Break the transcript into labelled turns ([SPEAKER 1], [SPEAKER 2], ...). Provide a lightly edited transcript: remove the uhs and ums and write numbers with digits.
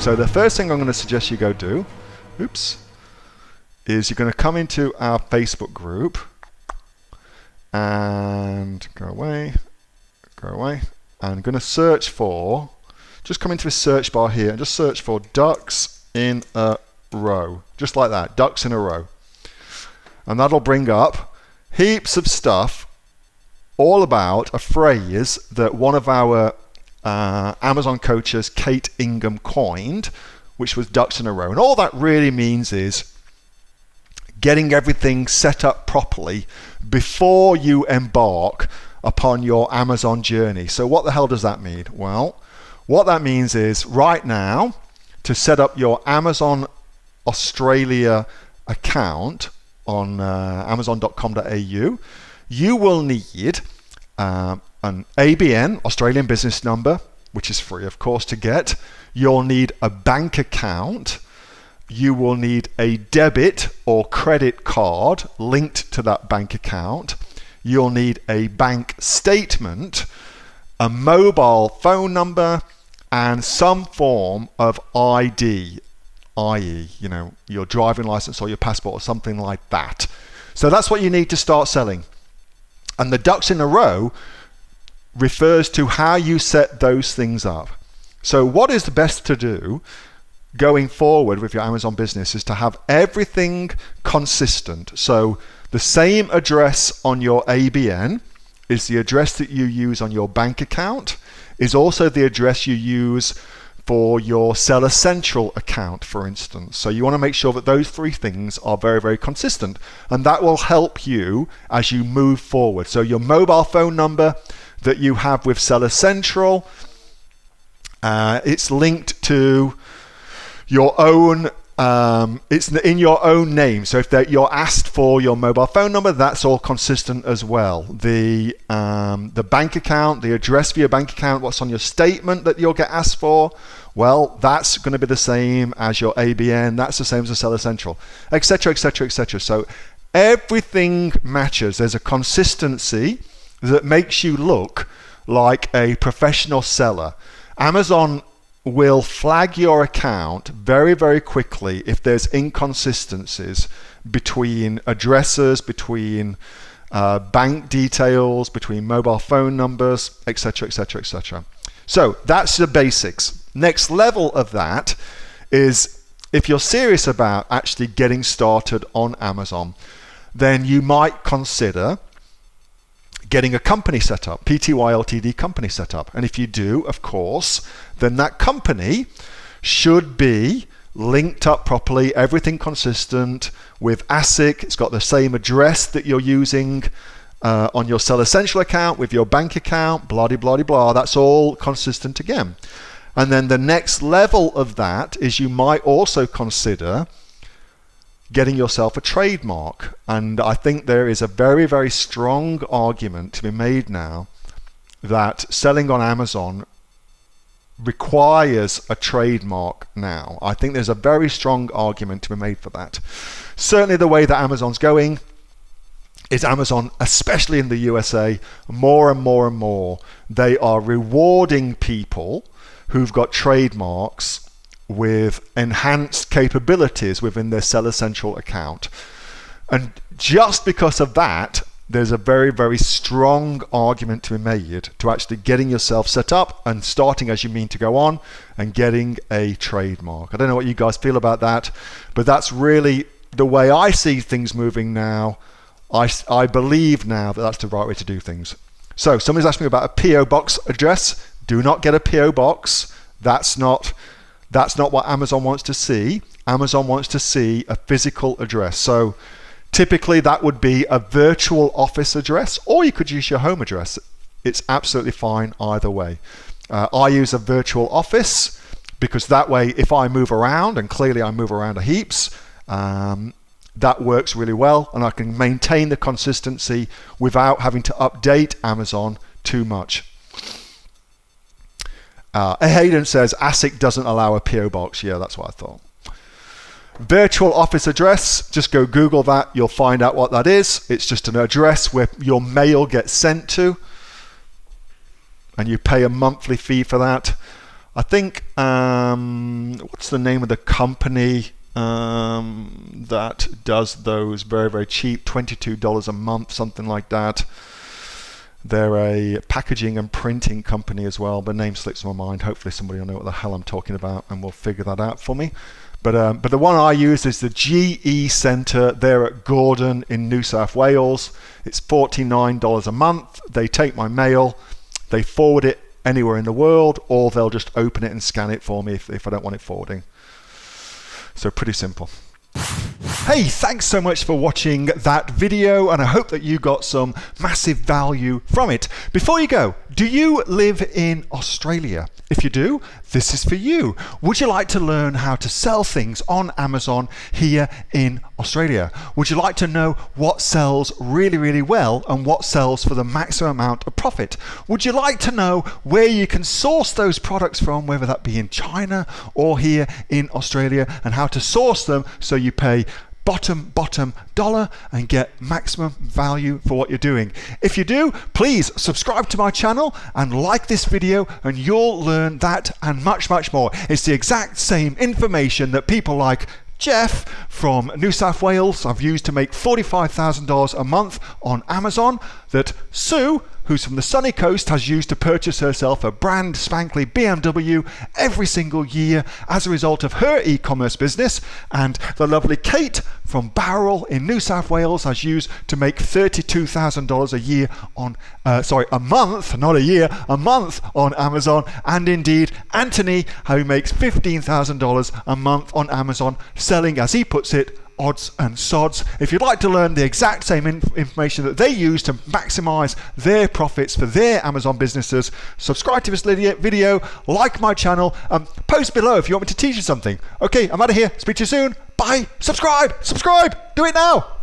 [SPEAKER 1] So the first thing I'm going to suggest you go do, is you're going to come into our Facebook group and go away, and I'm going to search for, just come into the search bar here and just search for ducks in a row, just like that, ducks in a row. And that'll bring up heaps of stuff all about a phrase that one of our Amazon coaches, Kate Ingham, coined, which was ducks in a row. And all that really means is getting everything set up properly before you embark upon your Amazon journey. So what the hell does that mean? Well, what that means is right now, to set up your Amazon Australia account on amazon.com.au, you will need an ABN, Australian business number, which is free, of course, to get. You'll need a bank account. You will need a debit or credit card linked to that bank account. You'll need a bank statement, a mobile phone number, and some form of ID, i.e., your driving license or your passport or something like that. So that's what you need to start selling. And the ducks in a row refers to how you set those things up. So what is the best to do going forward with your Amazon business is to have everything consistent. So the same address on your ABN is the address that you use on your bank account, is also the address you use for your Seller Central account, for instance. So you want to make sure that those three things are very, very consistent, and that will help you as you move forward. So your mobile phone number that you have with Seller Central, it's linked to your own, it's in your own name. So if you're asked for your mobile phone number, that's all consistent as well. The bank account, the address for your bank account, what's on your statement that you'll get asked for, well, that's going to be the same as your ABN. That's the same as the Seller Central, etc., etc., etc. So everything matches. There's a consistency that makes you look like a professional seller. Amazon will flag your account very, very quickly if there's inconsistencies between addresses, between bank details, between mobile phone numbers, etc., etc., etc. So that's the basics. Next level of that is if you're serious about actually getting started on Amazon, then you might consider getting a company set up, Pty Ltd company set up. And if you do, of course, then that company should be linked up properly, everything consistent with ASIC. It's got the same address that you're using on your Seller Central account with your bank account, blah, blah, blah, blah. That's all consistent again. And then the next level of that is you might also consider getting yourself a trademark. And I think there is a very, very strong argument to be made now that selling on Amazon requires a trademark now. I think there's a very strong argument to be made for that. Certainly the way that Amazon's going is Amazon, especially in the USA, more and more and more, they are rewarding people who've got trademarks with enhanced capabilities within their Seller Central account. And just because of that, there's a very, very strong argument to be made to actually getting yourself set up and starting as you mean to go on and getting a trademark. I don't know what you guys feel about that, but that's really the way I see things moving now. I believe now that that's the right way to do things. So somebody's asking me about a PO box address. Do not get a PO box. That's not what Amazon wants to see. Amazon wants to see a physical address. So typically that would be a virtual office address, or you could use your home address. It's absolutely fine either way. I use a virtual office because that way if I move around, and clearly I move around a heaps, that works really well, and I can maintain the consistency without having to update Amazon too much. Hayden says ASIC doesn't allow a PO box. Yeah, that's what I thought. Virtual office address, just go Google that. You'll find out what that is. It's just an address where your mail gets sent to, and you pay a monthly fee for that. I think, what's the name of the company that does those very, very cheap, $22 a month, something like that. They're a packaging and printing company as well. The name slips my mind. Hopefully somebody will know what the hell I'm talking about and will figure that out for me. But the one I use is the GE Centre. They're at Gordon in New South Wales. It's $49 a month. They take my mail, they forward it anywhere in the world, or they'll just open it and scan it for me if I don't want it forwarding. So pretty simple. Hey, thanks so much for watching that video, and I hope that you got some massive value from it. Before you go, do you live in Australia? If you do, this is for you. Would you like to learn how to sell things on Amazon here in Australia? Would you like to know what sells really, really well and what sells for the maximum amount of profit? Would you like to know where you can source those products from, whether that be in China or here in Australia, and how to source them so you pay bottom dollar and get maximum value for what you're doing? If you do, please subscribe to my channel and like this video, and you'll learn that and much more. It's the exact same information that people like Jeff from New South Wales I've used to make $45,000 a month on Amazon, that Sue, who's from the sunny coast, has used to purchase herself a brand spankly BMW every single year as a result of her e-commerce business, and the lovely Kate from Bowral in New South Wales has used to make $32,000 a year on, a month, not a year, a month on Amazon, and indeed Anthony, who makes $15,000 a month on Amazon, selling, as he puts it, odds and sods. If you'd like to learn the exact same information that they use to maximize their profits for their Amazon businesses, subscribe to this video, like my channel, post below if you want me to teach you something. Okay, I'm out of here. Speak to you soon. Bye. Subscribe. Do it now.